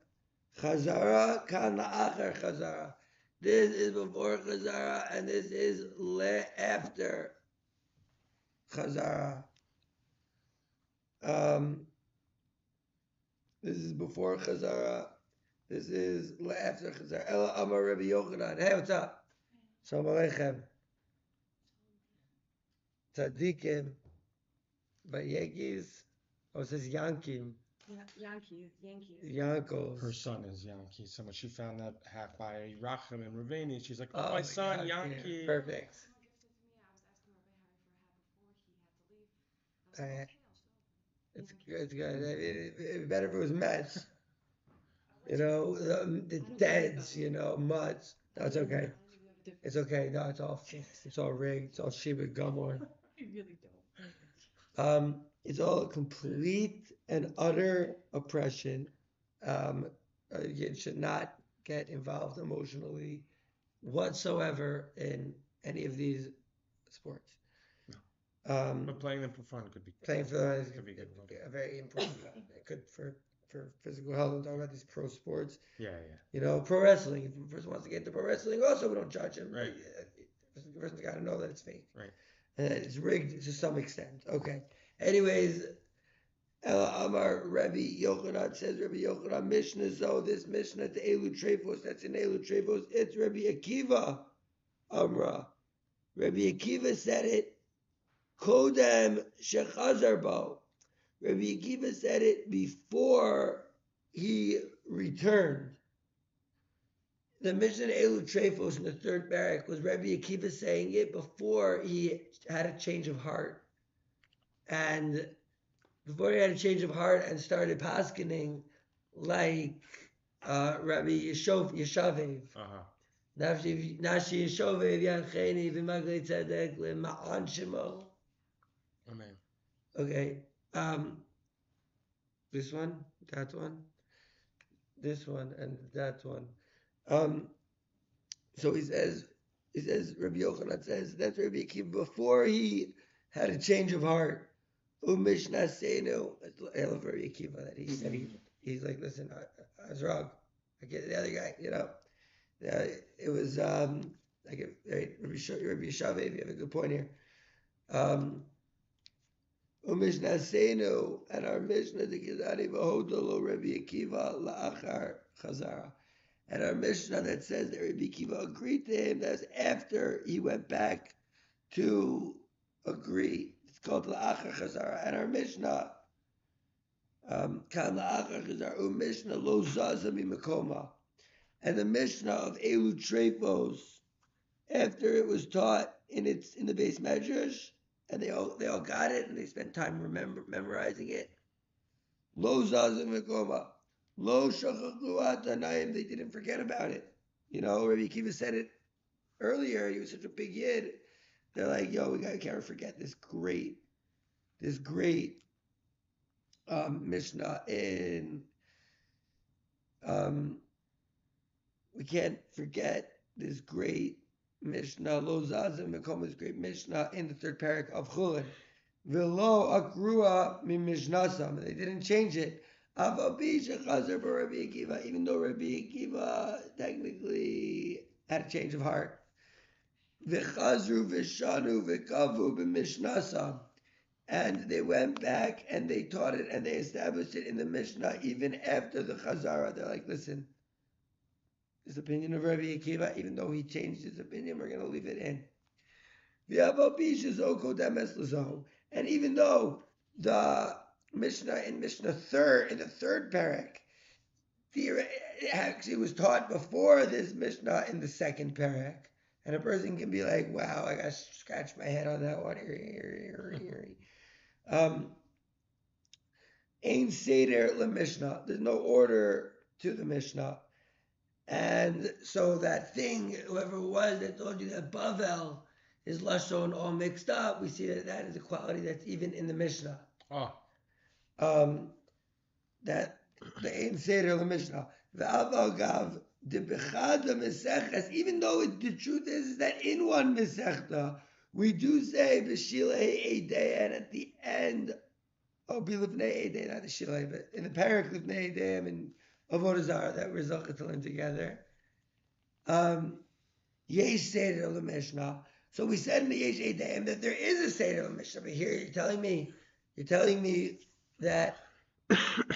chazara, kan la'achar chazara. This is before chazara, and this is after chazara. This is before chazara. This is after chazara. Ela Amar Rabbi Yochanan. Hey, what's up? Shalom Aleichem. Tzadikim. But Yankees? Oh, it says Yankim. Yankees. Yankos. Her son is Yankee. So when she found that half by Rachem and Raveni, she's like, oh, my son, God, Yankee. Yeah. Perfect. It's good. It'd be better if it was Mets. The Deads, Mutts. No, it's okay. It's okay. No, it's all rigged. It's all Sheba Gumor. I really don't. It's all complete and utter oppression. You should not get involved emotionally whatsoever in any of these sports. But playing them for fun could be playing for fun could be good. Very important. Good for physical health. I'm talking about these pro sports. Yeah. Pro wrestling. If a person wants to get into pro wrestling, also we don't judge him. Right. The person's got to know that it's fake. Right. And that it's rigged to some extent. Okay. Anyways, Ela Amar Rabbi Yochanan says Rabbi Yochanan Mishnah. So this Mishnah to Elu Trefos, that's in Elu Trefos. It's Rabbi Akiva Amra. Rabbi Akiva said it. Kodem Shechazar Bo. Rabbi Akiva said it before he returned. The Mishnah Elu Trefos in the third barak was Rabbi Akiva saying it before he had a change of heart. And before he had a change of heart and started paskening like Rabbi Yeshavev. Nashi Yeshavev Yancheni v'maglei tzedek l'ma'an shemo. Amen. Okay. This one, that one, this one, and that one. So he says, Rabbi Yochanan says, that's Rabbi Akiva before he had a change of heart. Mishnah Seinu, I love Rabbi Akiva that he said he's like, listen, I was wrong. I get the other guy, it was Rabbi Yeshavev, you have a good point here. U'Mishnah Seinu, and our Mishnah the Gizani V'hodolo Rabbi Akiva la'achar chazara. And our Mishnah that says that Rabbi Akiva agreed to him, that's after he went back to agree. It's called la'achar chazara. And our Mishnah, kan la'achar chazara, Mishnah lo zaza mimakoma. And the Mishnah of Elu Trefos, after it was taught in the base measures, and they all got it, and they spent time memorizing it. Lo zazim v'koma, lo shachachu atanaim. They didn't forget about it. You know, Rabbi Akiva said it earlier. He was such a big yid. They're like, yo, we can't forget this great Mishnah in. We can't forget this great Mishnah, Lo Zazim Mekoma's great Mishnah in the third parak of Chulin. V'lo akrua mimishnasam. They didn't change it. Avabi shechazer b'Rabbi Akiva, even though Rabbi Akiva technically had a change of heart. V'chazru v'shanu v'kavu b'mishnasam. And they went back and they taught it and they established it in the Mishnah even after the Chazara. They're like, listen, this opinion of Rabbi Akiva, even though he changed his opinion, we're going to leave it in. And even though the Mishnah in the third parak, it actually was taught before this Mishnah in the second parak, and a person can be like, wow, I got to scratch my head on that one. Ein Seder le Mishnah. There's no order to the Mishnah. And so that thing, whoever it was that told you that Bavel is Lashon all mixed up, we see that is a quality that's even in the Mishnah. That the Ein Seder le Mishnah. V'aval gav de bechada meseches, even though the truth is that in one mesechta, we do say b'shilei eidei, and at the end, bilivnei eidei, not the shilei, but in the parak livnei eidei and Avodah Zarah that we're zochet together. Yesh Seder l'Mishnah. So we said in the Yesh Eidayim that there is a Seder l'Mishnah. But here you're telling me that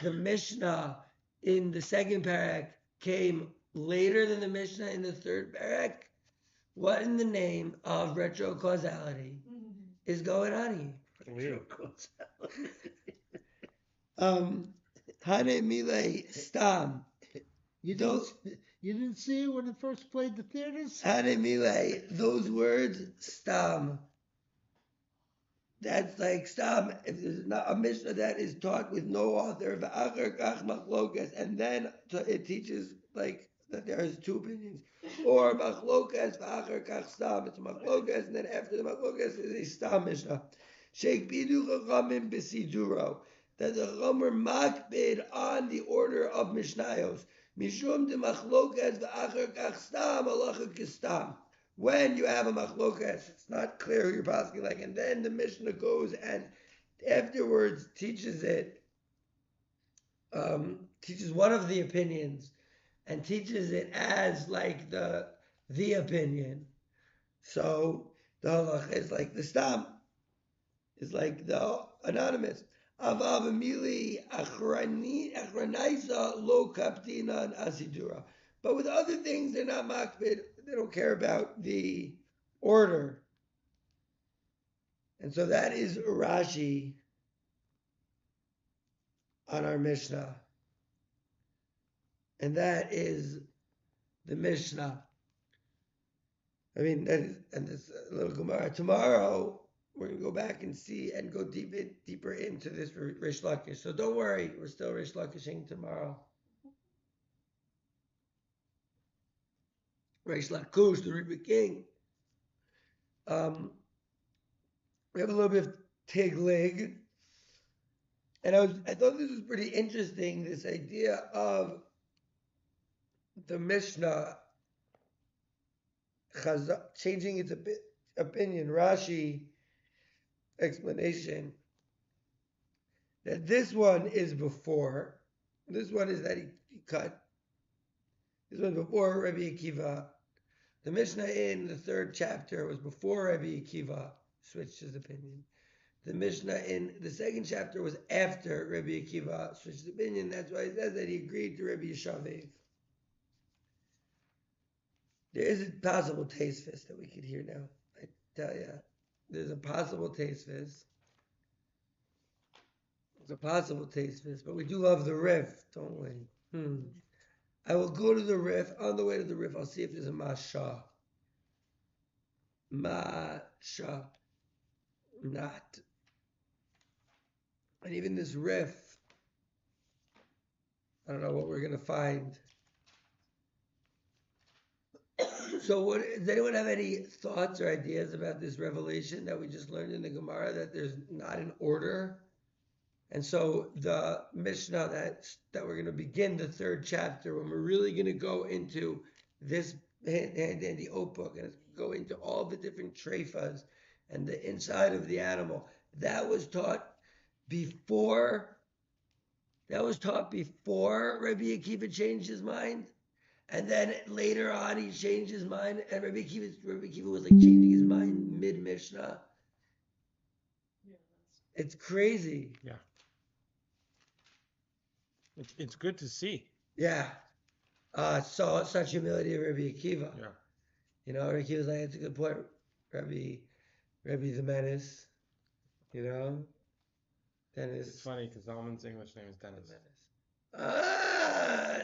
the Mishnah in the second parak came later than the Mishnah in the third parak. What in the name of retro causality is going on here? Hane Mile Stam. You didn't see it when it first played the theaters? Hane Mile, those words, Stam. That's like Stam. If there's not a Mishnah that is taught with no author, and then it teaches like that there is two opinions. Or machlokas v'achar kach Stam. It's machlokas, and then after the machlokas is a Stam Mishnah. Sheikh bidu chachamim b'siduro. That the Chacham were makbid on the order of Mishnayos. Mishum de machlokas v'achar kach Stam halacha kistam. When you have a machlokas, it's not clear who you're passing like, and then the Mishnah goes and afterwards teaches one of the opinions, and teaches it as like the opinion. So the halacha is like the stam, is like the anonymous. Avav amili achranaisa lo kaptina and asidura. But with other things, they're not makbid. They don't care about the order. And so that is Rashi on our Mishnah. And that is the Mishnah. I mean, and this little Gemara. Tomorrow, we're going to go back and see and go deeper into this Rish Lakish. So don't worry, we're still Rish Lakishing tomorrow. Rish Lakush, the Rebbe King. We have a little bit of Tiglig. And I thought this was pretty interesting, this idea of the Mishnah changing its opinion. Rashi explanation that this one is before. This one is that he cut. This one before Rabbi Akiva. The Mishnah in the third chapter was before Rabbi Akiva switched his opinion. the Mishnah in the second chapter was after Rabbi Akiva switched opinion. That's why he says that he agreed to Rabbi Yishaviv. There is a possible taste fest that we could hear now. I tell you, there's a possible taste fest. It's a possible taste fest, but we do love the riff, don't we? I will go to the riff. On the way to the riff, I'll see if there's a masha. Masha. Not. And even this riff, I don't know what we're going to find. So does anyone have any thoughts or ideas about this revelation that we just learned in the Gemara, that there's not an order? And so the Mishnah that we're going to begin the third chapter, when we're really going to go into this handy oat book, and it's going to go into all the different treifas and the inside of the animal, that was taught before Rabbi Akiva changed his mind. And then later on, he changed his mind, and Rabbi Akiva was like changing his mind mid-Mishnah. Yeah, it's crazy. Yeah. It's good to see. Yeah. So such humility of Rabbi Akiva. Yeah. You know, Rabbi Akiva was like, it's a good point, Rabbi the Menace. You know? Dennis. It's funny because Zalman's English name is Dennis. Dennis.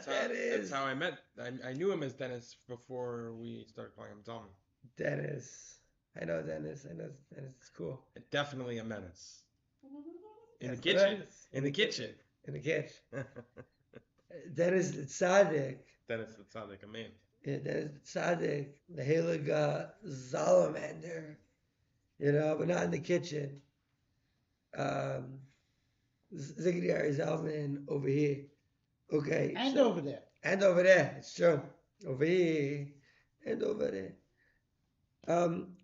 That's how I met. I knew him as Dennis before we started calling him Zalman. Dennis. I know Dennis. Dennis is cool. Definitely a menace. In the That's kitchen. nice. In the kitchen. In the kitchen. Dennis the Tzaddik. Dennis the Tzaddik, a man. Yeah, Dennis the Tzaddik, the Heilige Salamander. You know, but not in the kitchen. Ziggity Zalman over here. Okay. And over there. And over there. It's true. Over here. And over there.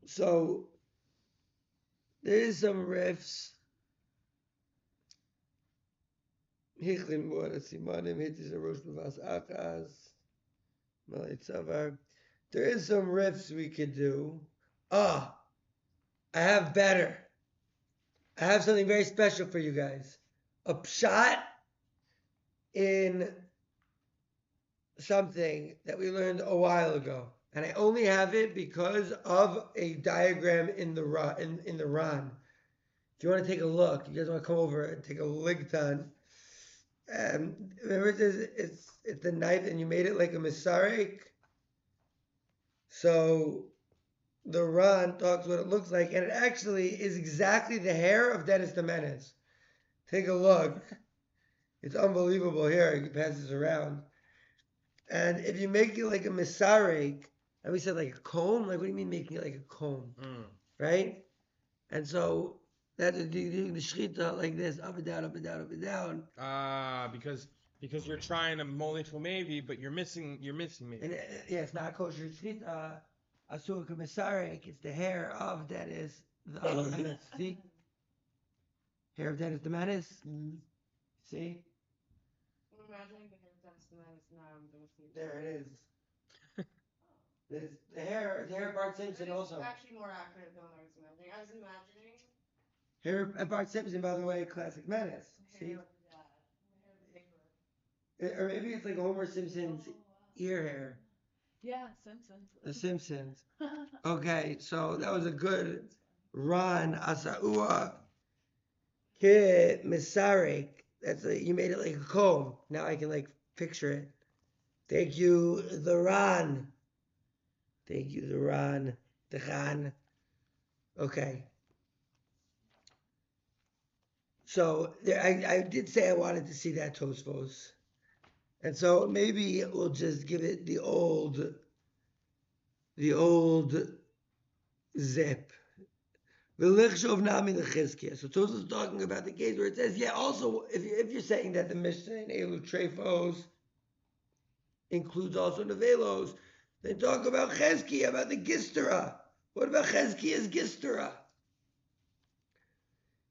So there is some riffs. Hichlin Mora Simanim Hitis Arosh Bavas Akas. Malay Tzavar. There is some riffs we could do. I have better. I have something very special for you guys. A pshat in something that we learned a while ago. And I only have it because of a diagram in the Ran. If you want to take a look, you guys want to come over and take a ligtan. Remember it says it's the knife and you made it like a misarek. So the Ran talks what it looks like, and it actually is exactly the hair of Dennis the Menace. Take a look. It's unbelievable here. He passes around. And if you make it like a misarek, and we said like a comb, like what do you mean making it like a comb? Right? And so that's doing the shchita like this, up and down, up and down, up and down. Because you're trying to mold it to a maybe, but you're missing maybe. And it's not kosher shchita. Asur k'misarek, it's the hair of Dennis the Menace. See? Hair of Dennis the Menace. See? I'm imagining the hair of Dennis the Menace now. I'm going to see. There it is. There's the hair of Bart Simpson also. It's actually more accurate than I was imagining. I was imagining. Hair of Bart Simpson, by the way, classic Menace. See? Or maybe it's like Homer Simpson's ear hair. Yeah, Simpsons. The Simpsons. Okay, so that was a good run. Asaua ke misarek. You made it like a comb. Now I can like picture it. Thank you, the Ran. Thank you, the Ran. The Khan. Okay. So I did say I wanted to see that Tosfos. And so maybe we'll just give it the old zip. So Tosfos is talking about the case where it says, yeah, also, if you're saying that the Mishnah in Elu Trefos includes also Nevelos, then talk about Cheskia, about the Gistera. What about Cheskia's Gistera?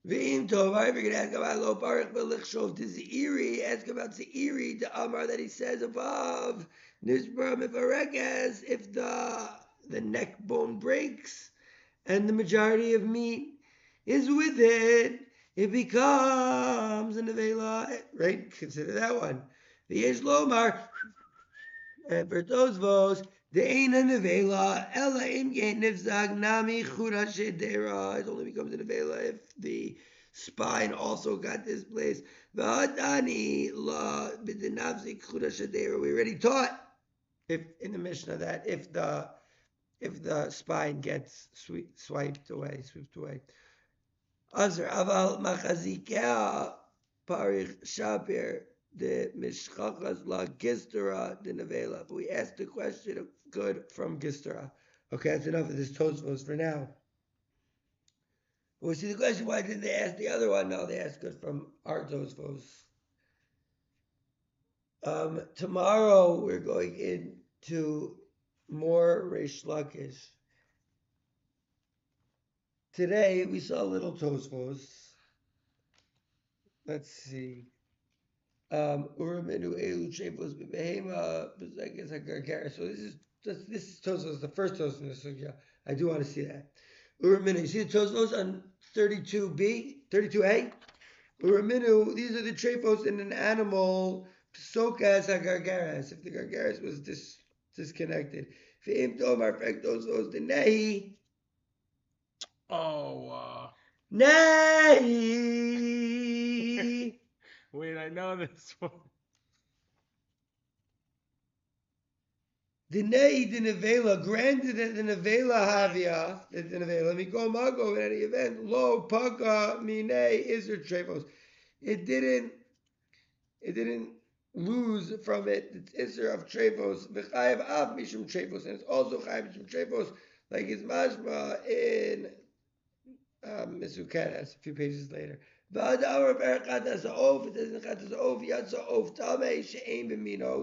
V'im Tovar, if you're going to ask about Lo Baruch B'Lichshov to Zeiri, ask about Zeiri, the Amar that he says above, Nishbra Mifarekes, if the neck bone breaks, and the majority of meat is with it, it becomes an nevela, right? Consider that one. The Yesh Lomar, and for those vos, the Aina nevela, Ella Imge Nivzag Nami Chura Shedera. It only becomes a nevela if the spine also got displaced. V'adani la b'dinavzik Chura Shedera. We already taught if in the Mishnah that if the spine gets swiped away. Azar aval machazikea parich shapir the mishchachas la gistera the nevela. We asked the question of good from gistera. Okay, that's enough of this Tosfos for now. But we see the question: why didn't they ask the other one? No, they asked good from our Tosfos. Tomorrow we're going into more Reish Lakish. Today we saw little Tosfos. Let's see. Uraminu elu shefos b'behema b'zekes hagargara. So this is Tosfos, the first Tosfos in the sugya. I do want to see that. Uraminu, you see the Tosfos on 32b, 32a. Uraminu, these are the trefos in an animal. Psokas hagargaras. If the gargaras was disconnected. Ve'im tomar fek Tosfos denehi. Nay. Wait, I know this one. The nei the nevela, granted that the nevela havia, the nevela, miko mago in any event, lo paka mine iser trefos. It didn't lose from it its iser of trefos. V'chayev av mishum trefos, and it's also chayev mishum trefos, like it's mashma in Misukeres, a few pages later.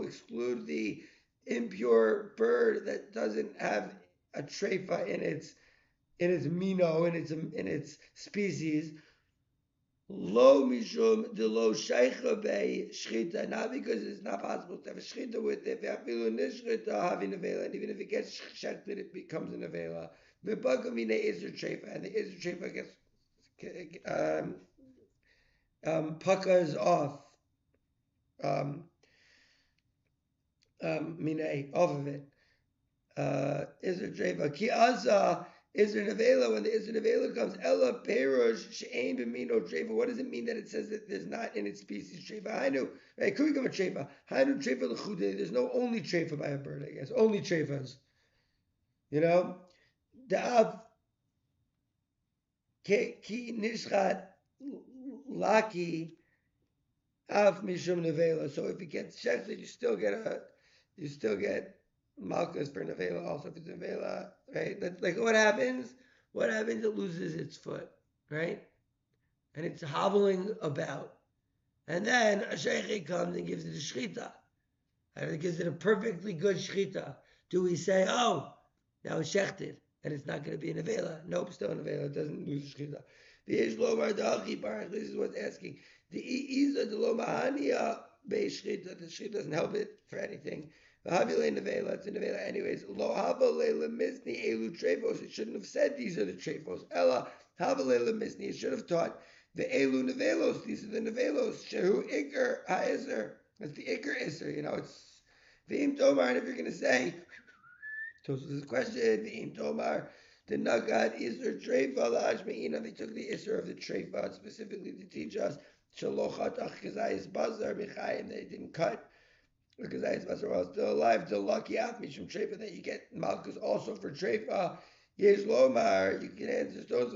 Exclude the impure bird that doesn't have a treifa in its mino, in its species. Lo mishum de lo sheicha be shchita, not because it's not possible to have a shchita with it. And even if it gets shechted, it becomes an avela. The bagamine is a treifa, and the is a treifa gets puckers off mine off of it. Is a treifa ki asa is there nevela when the is nevela comes ella perush she'ain b'mino treifa. What does it mean that it says that there's not in its species treifa? Hainu, right? Could we come a treifa? Hainu treifa l'chude. There's no only treifa by a bird, I guess. Only treifas. You know, da'av ki nishchat laki af mishum nevela. So if it gets shechted, you still get malchus for nevela. Also, if it's nevela, right? That's like what happens? What happens? It loses its foot, right? And it's hobbling about, and then a sheikh comes and gives it a shchita, and it gives it a perfectly good shchita. Do we say, oh, now it's shechted, and it's not going to be a nevela? Nope, still a nevela. It doesn't lose shchita. This is what's asking. The Iza de lo mahania be shchita. The shchita doesn't help it for anything. V'havile nevela. It's a nevela anyways. Lo havale lemisni elu trefos. It shouldn't have said these are the trefos. Ella havale lemisni. It should have taught the elu nevelos. These are the nevelos. Shehu ikar ha'ezer. That's the ikar iser. You know, it's v'im tomar. And if you're going to say, so this is a question, v'im tomar. The Nagad Isser Treifa Lashmeina. They took the Isser of the Treifa specifically to teach us Shalochat Achkazayis Bazar Michayim. They didn't cut Achkazayis Bazar while still alive. The lucky Mishum Treifa that you get Malchus also for Treifa. Yesh Lomar. You can answer those.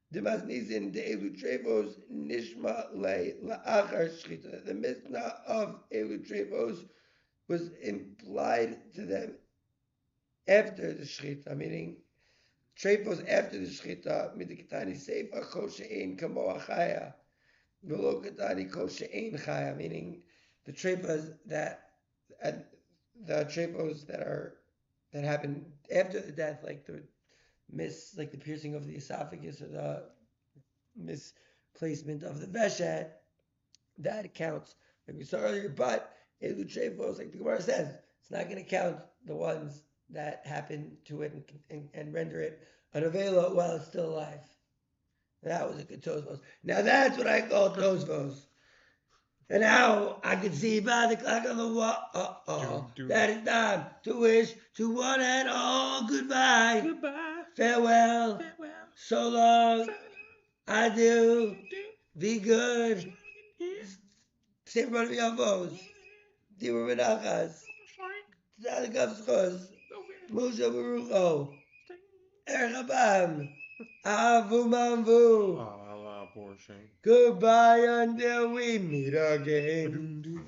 The Masnizin the Elu Treifos Nishma Le La'achar Shchita. The Mishnah of Elu Treifos was implied to them after the Shchita, meaning Treifos after the Shchita, midikitani seifa koshein kamo achaya, velo katani koshein chaya, meaning the treifos that happen after the death, like the piercing of the esophagus or the misplacement of the veshet, that counts. Like we saw earlier, but elu treifos, like the Gemara says, it's not going to count the ones that happen to it and render it an avela while it's still alive. That was a good Tosfos. Now that's what I call Tosfos. And now I can see by the clock on the wall that it's time to wish to one and all goodbye. Goodbye. Farewell. So long. Adieu. Be good. Stay in front of your phones. Diva Menachas. Tzadikav Schos. Musha Barucho. Erchabam. Avu Mamvu. Allah, Porsche. Goodbye until we meet again.